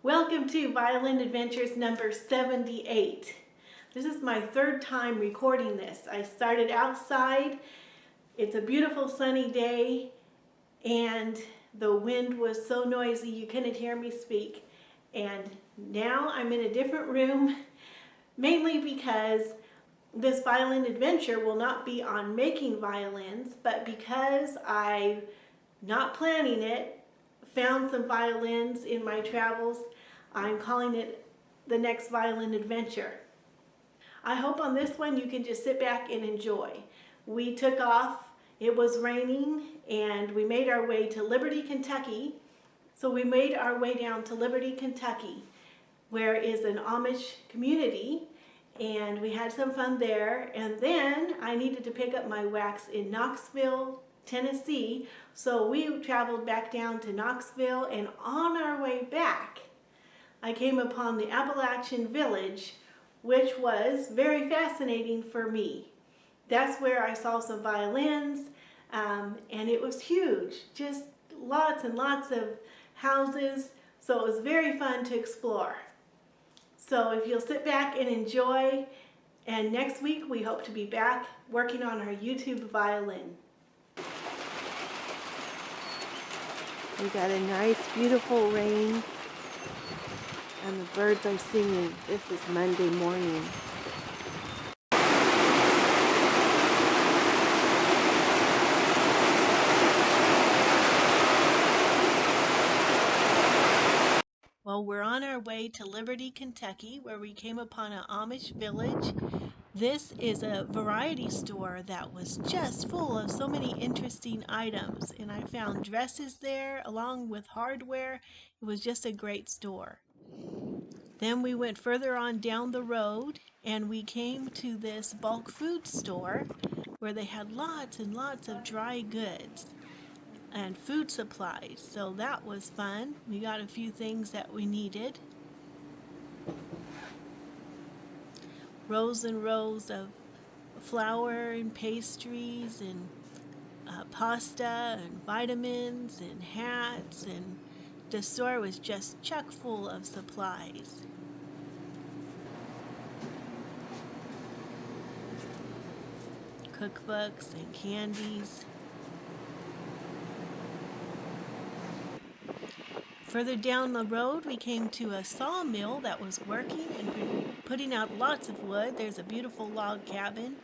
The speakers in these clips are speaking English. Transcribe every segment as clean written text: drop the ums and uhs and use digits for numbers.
Welcome to Violin Adventures number 78. This is my third time recording this. I started outside. It's a beautiful sunny day and the wind was so noisy you couldn't hear me speak. And now I'm in a different room, mainly because this violin adventure will not be on making violins, but because I'm not planning it, found some violins in my travels, I'm calling it the next violin adventure. I hope on this one you can just sit back and enjoy. We took off, it was raining, and we made our way to Liberty, Kentucky. So we made our way down to Liberty, Kentucky, where is an Amish community, and we had some fun there. And then I needed to pick up my wax in Knoxville, Tennessee, so we traveled back down to Knoxville, and on our way back I came upon the Appalachian Village, which was very fascinating for me. That's where I saw some violins, and it was huge, just lots and lots of houses, so it was very fun to explore. So if you'll sit back and enjoy, and next week we hope to be back working on our YouTube violin. We got a nice, beautiful rain, and the birds are singing. This is Monday morning. Well, we're on our way to Liberty, Kentucky, where we came upon an Amish village. This is a variety store that was just full of so many interesting items, and I found dresses there along with hardware. It was just a great store. Then we went further on down the road and we came to this bulk food store where they had lots and lots of dry goods and food supplies, so that was fun. We got a few things that we needed. Rows and rows of flour and pastries and pasta and vitamins and hats, and the store was just chock full of supplies. Cookbooks and candies. Further down the road, we came to a sawmill that was working and putting out lots of wood. There's a beautiful log cabin.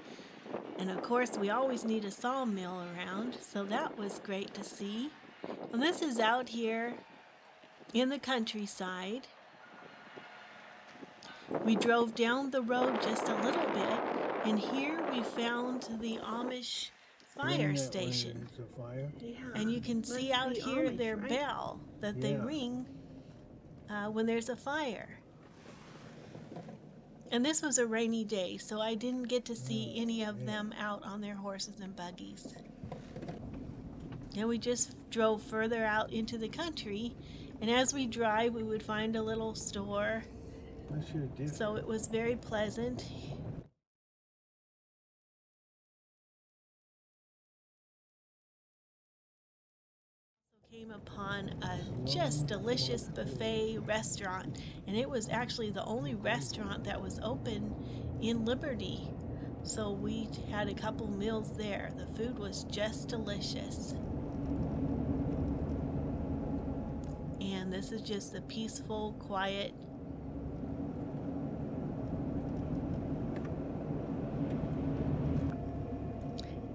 And of course, we always need a sawmill around, so that was great to see. And this is out here in the countryside. We drove down the road just a little bit, and here we found the Amish fire station. And you can see out here Amish, their right? bell that they ring when there's a fire. And this was a rainy day, so I didn't get to see any of them out on their horses and buggies. And we just drove further out into the country, and as we drive we would find a little store. So it was very pleasant. Came upon a just delicious buffet restaurant, and it was actually the only restaurant that was open in Liberty. So we had a couple meals there. The food was just delicious. And this is just a peaceful, quiet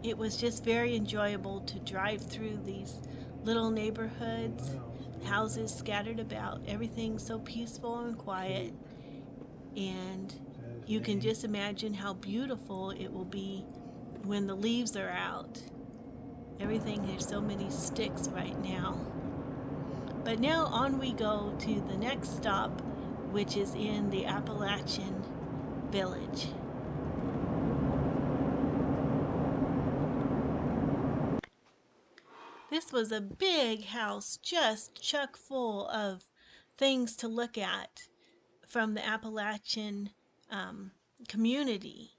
it was just very enjoyable to drive through these little neighborhoods, houses scattered about, everything so peaceful and quiet, and you can just imagine how beautiful it will be when the leaves are out. Everything, there's so many sticks right now. But now on we go to the next stop, which is in the Appalachian Village. This was a big house, just chock full of things to look at from the Appalachian community.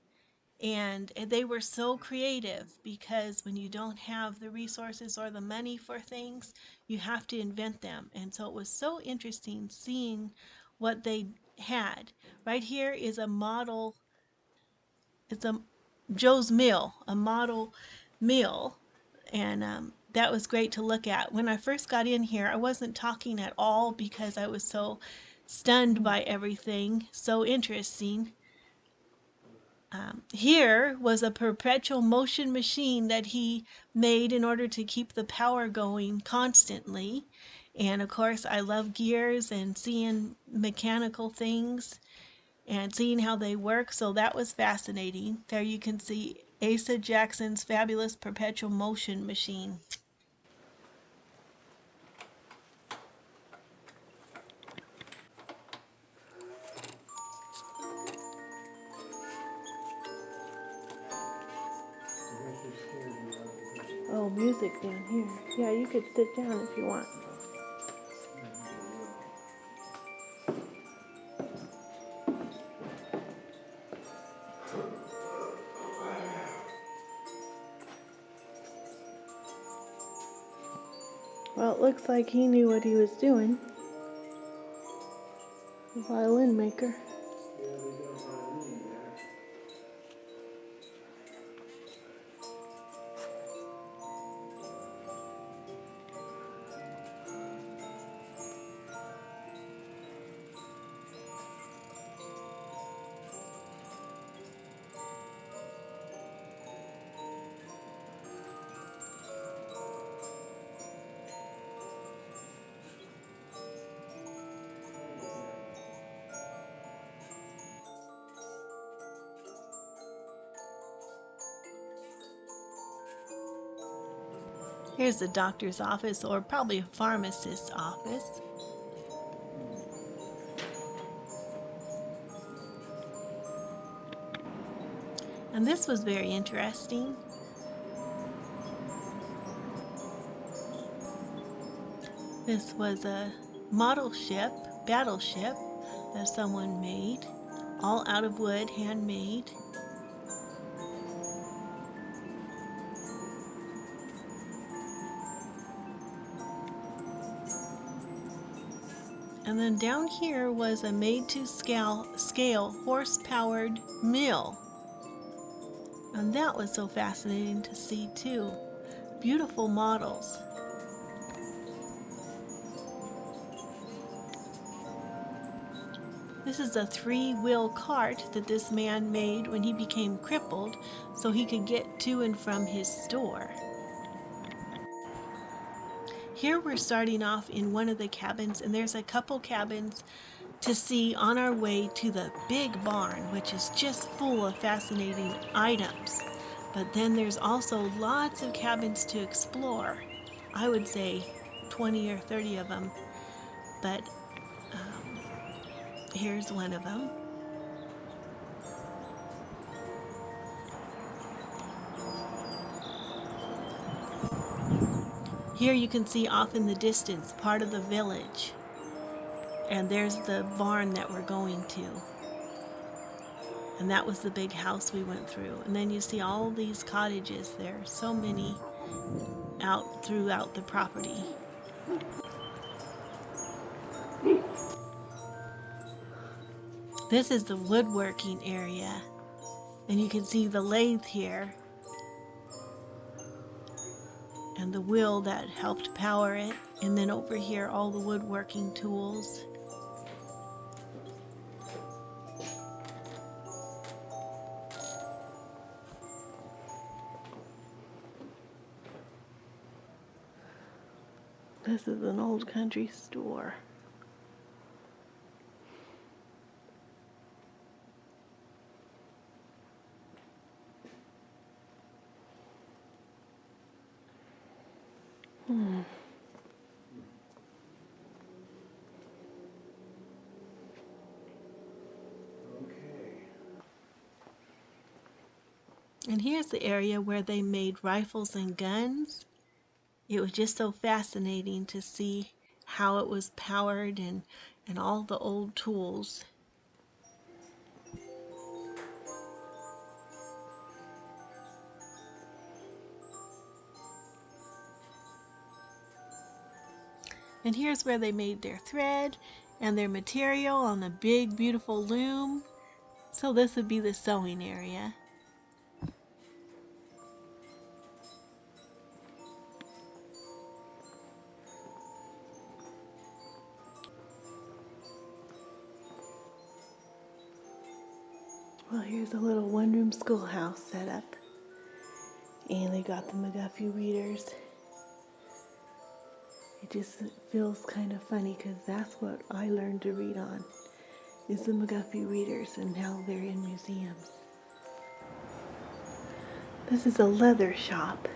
And they were so creative because when you don't have the resources or the money for things, you have to invent them. And so it was so interesting seeing what they had. Right here is a model, it's a Joe's Mill, a model mill. And that was great to look at. When I first got in here, I wasn't talking at all because I was so stunned by everything, so interesting. Here was a perpetual motion machine that he made in order to keep the power going constantly. And of course, I love gears and seeing mechanical things and seeing how they work. So that was fascinating. There you can see Asa Jackson's fabulous perpetual motion machine. Oh, music down here. Yeah, you could sit down if you want. Well, it looks like he knew what he was doing. The violin maker. Here's the doctor's office, or probably a pharmacist's office. And this was very interesting. This was a model ship, battleship, that someone made, all out of wood, handmade. And then down here was a made-to-scale horse-powered mill. And that was so fascinating to see too. Beautiful models. This is a 3-wheel cart that this man made when he became crippled so he could get to and from his store. Here we're starting off in one of the cabins, and there's a couple cabins to see on our way to the big barn, which is just full of fascinating items. But then there's also lots of cabins to explore. I would say 20 or 30 of them, but here's one of them. Here you can see off in the distance part of the village. And there's the barn that we're going to. And that was the big house we went through. And then you see all these cottages. There are so many out throughout the property. This is the woodworking area. And you can see the lathe here. And the wheel that helped power it. And then over here, all the woodworking tools. This is an old country store. And here's the area where they made rifles and guns. It was just so fascinating to see how it was powered and all the old tools. And here's where they made their thread and their material on the big, beautiful loom. So this would be the sewing area. Well, here's a little one-room schoolhouse set up. And they got the McGuffey readers. It just feels kind of funny because that's what I learned to read on, is the McGuffey readers, and now they're in museums. This is a leather shop.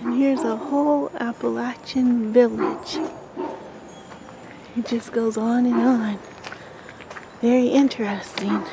And here's a whole Appalachian Village. It just goes on and on. Very interesting.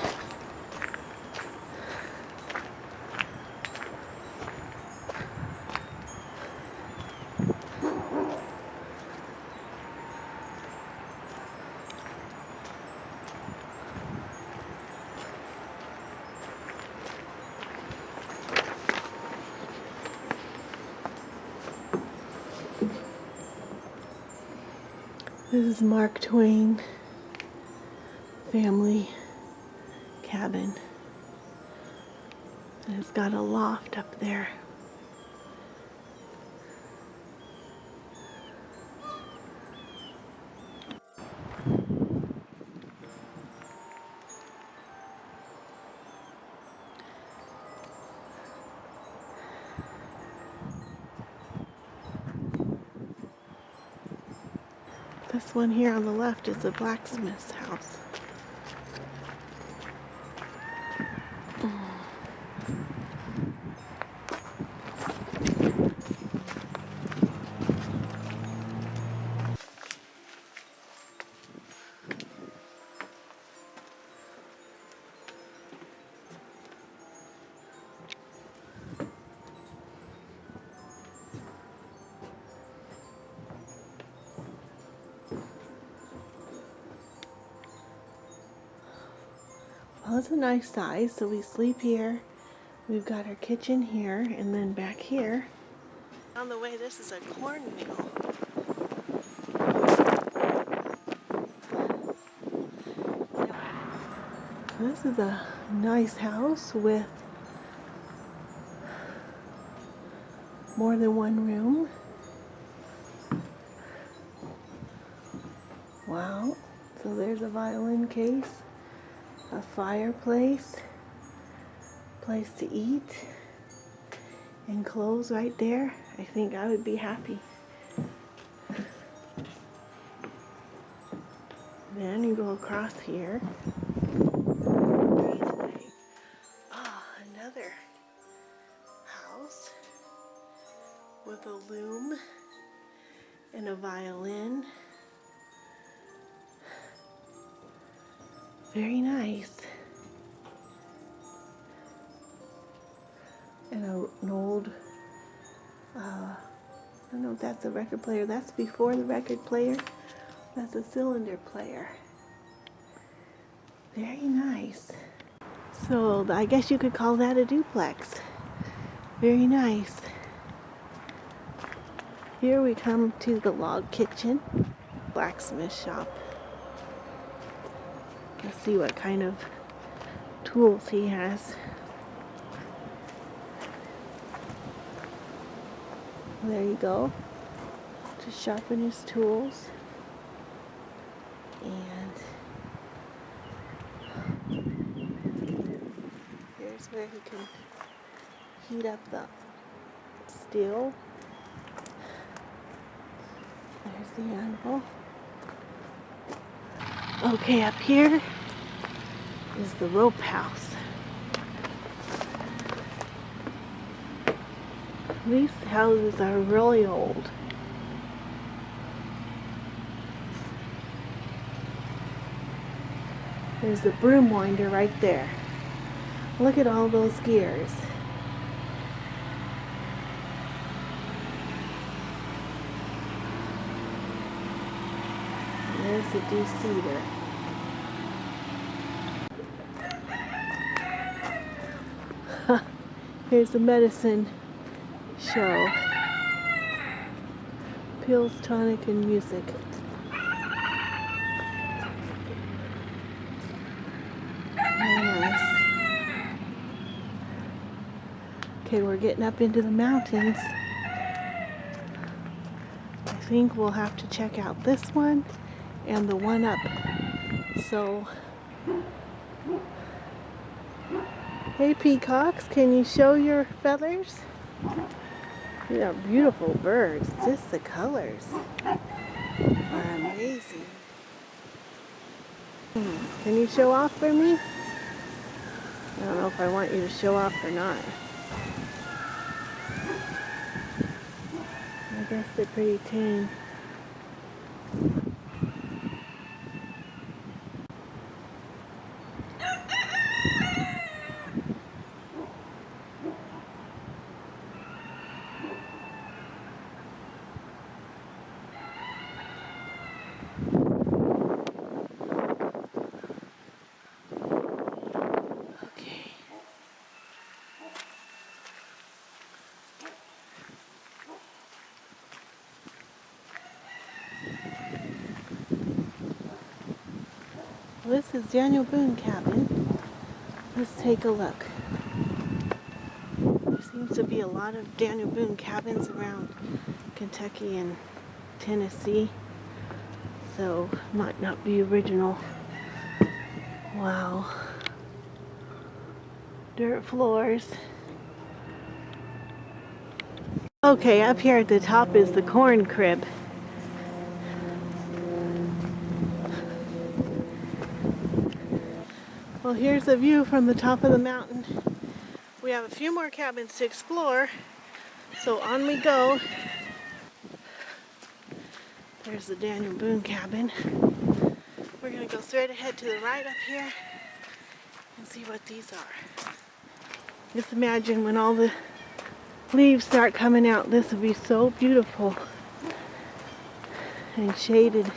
This is Mark Twain family cabin. And it's got a loft up there. This one here on the left is the Blacksmith's house. Well, it's a nice size, so we sleep here. We've got our kitchen here, and then back here. On the way, this is a corn mill. This is a nice house with more than one room. Wow. So there's a violin case, a fireplace, place to eat, and clothes right there. I think I would be happy. Then you go across here. Ah, another house with a loom and a violin. Very nice. And an old, I don't know if that's a record player. That's before the record player. That's a cylinder player. Very nice. So I guess you could call that a duplex. Very nice. Here we come to the log kitchen, blacksmith shop. Let's see what kind of tools he has. There you go, to sharpen his tools. And here's where he can heat up the steel. There's the anvil. Okay, up here is the rope house. These houses are really old. There's the broom winder right there. Look at all those gears. And there's the de-seeder. Here's the medicine show. Pills, tonic, and music. Very nice. Okay, we're getting up into the mountains. I think we'll have to check out this one and the one up. So, hey peacocks, can you show your feathers? These are beautiful birds. Just the colors are amazing. Can you show off for me? I don't know if I want you to show off or not. I guess they're pretty tame. Okay. This is Daniel Boone cabin. Let's take a look. There seems to be a lot of Daniel Boone cabins around Kentucky and Tennessee, so might not be original. Wow. Dirt floors. Okay, up here at the top is the corn crib. Well, here's a view from the top of the mountain. We have a few more cabins to explore, so on we go. There's the Daniel Boone cabin. We're gonna go straight ahead to the right up here and see what these are. Just imagine when all the leaves start coming out, this would be so beautiful and shaded.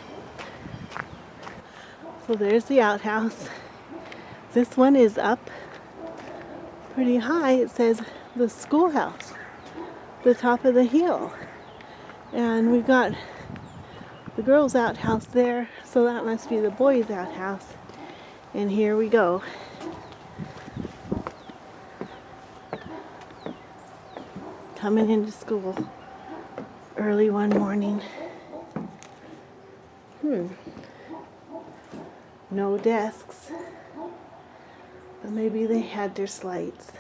So there's the outhouse. This one is up pretty high. It says the schoolhouse, the top of the hill. And we've got the girls' outhouse there, so that must be the boys' outhouse. And here we go. Coming into school early one morning. No desks. But maybe they had their slates.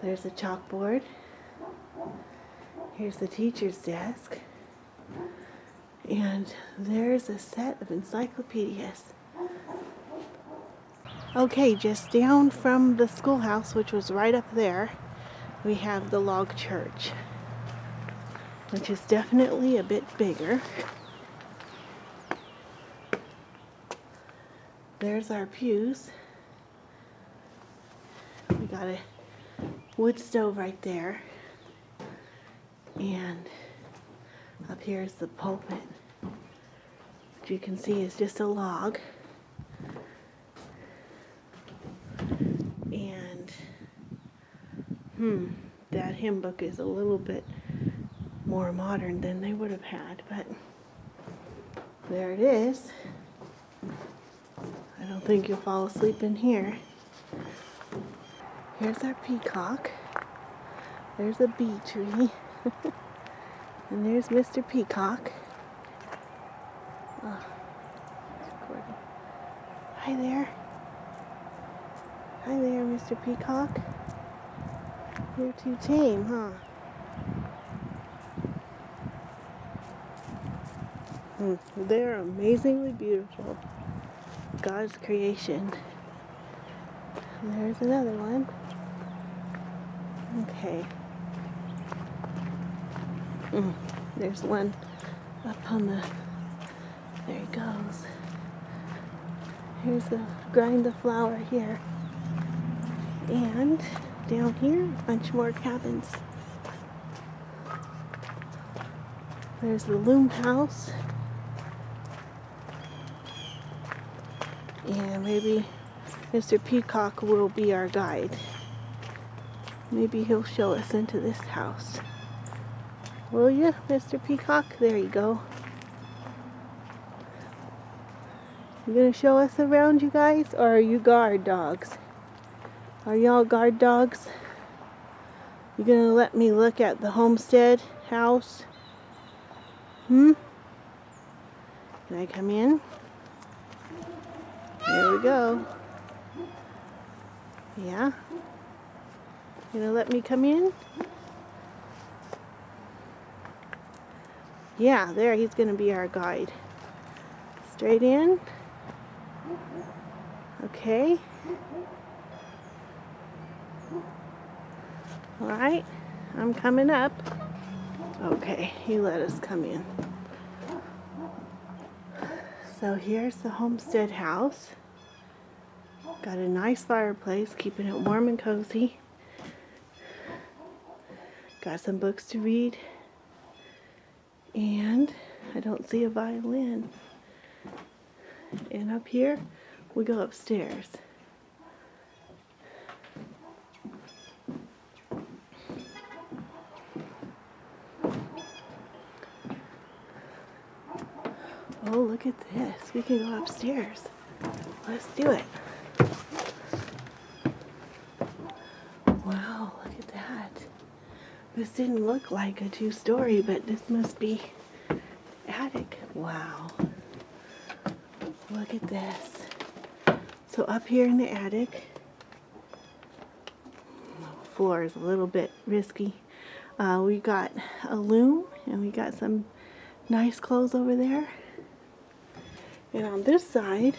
There's a chalkboard. Here's the teacher's desk. And there's a set of encyclopedias. Okay, just down from the schoolhouse, which was right up there, we have the log church, which is definitely a bit bigger. There's our pews. We got a wood stove right there. And up here is the pulpit, which you can see is just a log. And that hymn book is a little bit more modern than they would have had, but there it is. I don't think you'll fall asleep in here. Here's our peacock. There's a bee tree. And there's Mr. Peacock. Oh, it's recording. Hi there. Hi there, Mr. Peacock. You're too tame, huh? They're amazingly beautiful. God's creation. And there's another one. Okay. There's one up on the... There he goes. Here's the grind the flour here. And down here, a bunch more cabins. There's the loom house. And maybe Mr. Peacock will be our guide. Maybe he'll show us into this house. Will you, Mr. Peacock? There you go. You gonna show us around, you guys? Or are you guard dogs? Are y'all guard dogs? You gonna let me look at the Homestead House? Can I come in? There we go. Yeah? You gonna let me come in? Yeah, there, he's gonna be our guide. Straight in. Okay. Alright, I'm coming up. Okay, he let us come in. So here's the Homestead House. Got a nice fireplace, keeping it warm and cozy. Got some books to read. And I don't see a violin. And up here, we go upstairs. Oh, look at this. We can go upstairs. Let's do it. Wow, look at that. This didn't look like a two-story, but this must be attic. Wow. Look at this. So up here in the attic, floor is a little bit risky. We got a loom and we got some nice clothes over there. And on this side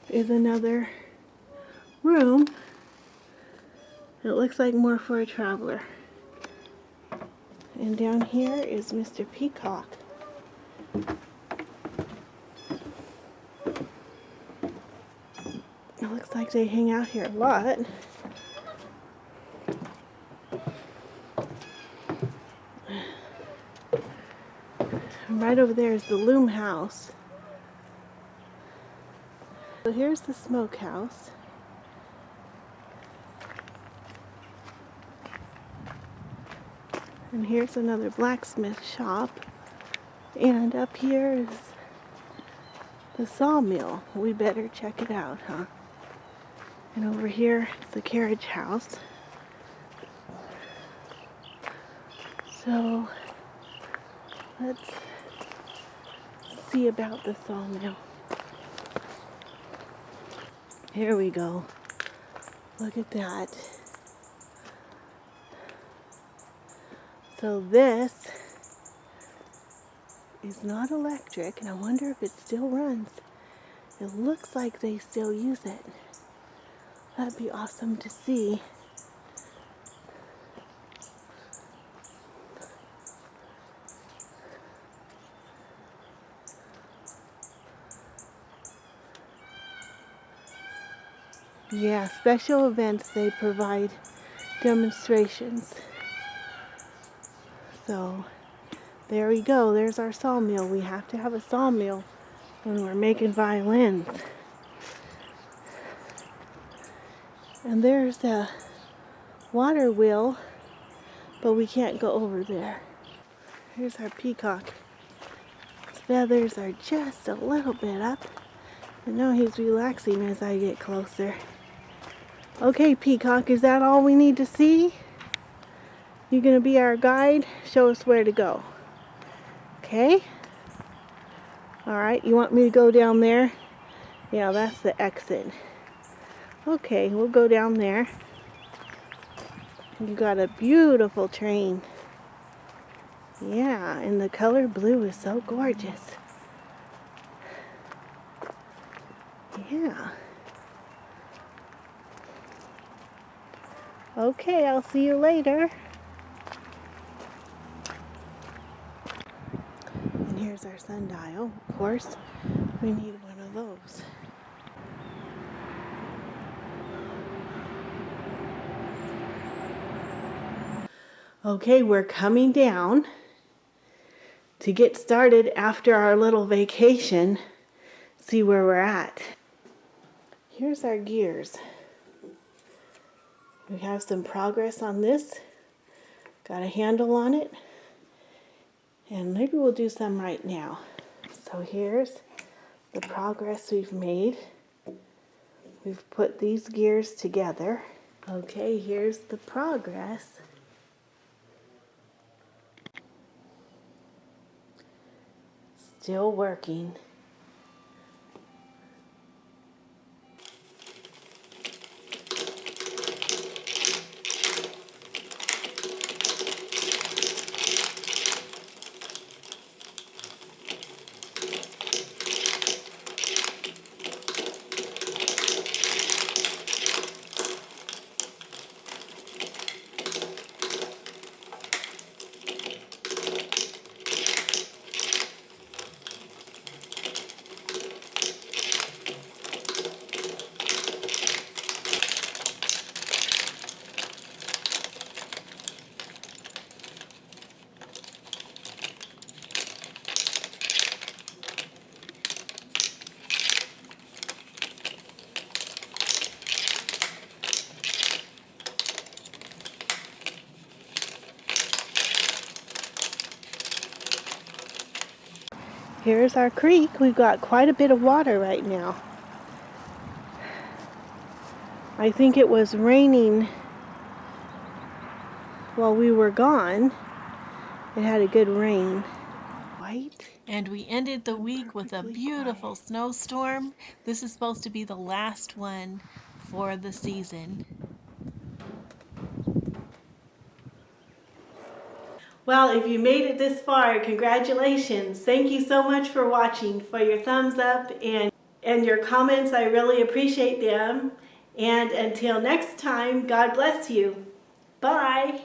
is another room. It looks like more for a traveler. And down here is Mr. Peacock. It looks like they hang out here a lot. And right over there is the loom house. So here's the smokehouse. And here's another blacksmith shop. And up here is the sawmill. We better check it out, huh? And over here is the carriage house. So let's see about the sawmill. Here we go. Look at that. So this is not electric, and I wonder if it still runs. It looks like they still use it. That'd be awesome to see. Yeah, special events, they provide demonstrations. So there we go. There's our sawmill. We have to have a sawmill when we're making violins. And there's a water wheel, but we can't go over there. Here's our peacock. His feathers are just a little bit up. And now he's relaxing as I get closer. Okay, Peacock, is that all we need to see? You gonna be our guide? Show us where to go. Okay? Alright, you want me to go down there? Yeah, that's the exit. Okay, we'll go down there. You got a beautiful train. Yeah, and the color blue is so gorgeous. Yeah. Okay, I'll see you later. And here's our sundial. Of course, we need one of those. Okay, we're coming down to get started after our little vacation. See where we're at. Here's our gears. We have some progress on this. Got a handle on it. And maybe we'll do some right now. So here's the progress we've made. We've put these gears together. Okay, here's the progress. Still working. Here's our creek. We've got quite a bit of water right now. I think it was raining while we were gone. It had a good rain. White. And we ended the week with a beautiful snowstorm. This is supposed to be the last one for the season. Well, if you made it this far, congratulations. Thank you so much for watching, for your thumbs up and your comments. I really appreciate them. And until next time, God bless you. Bye.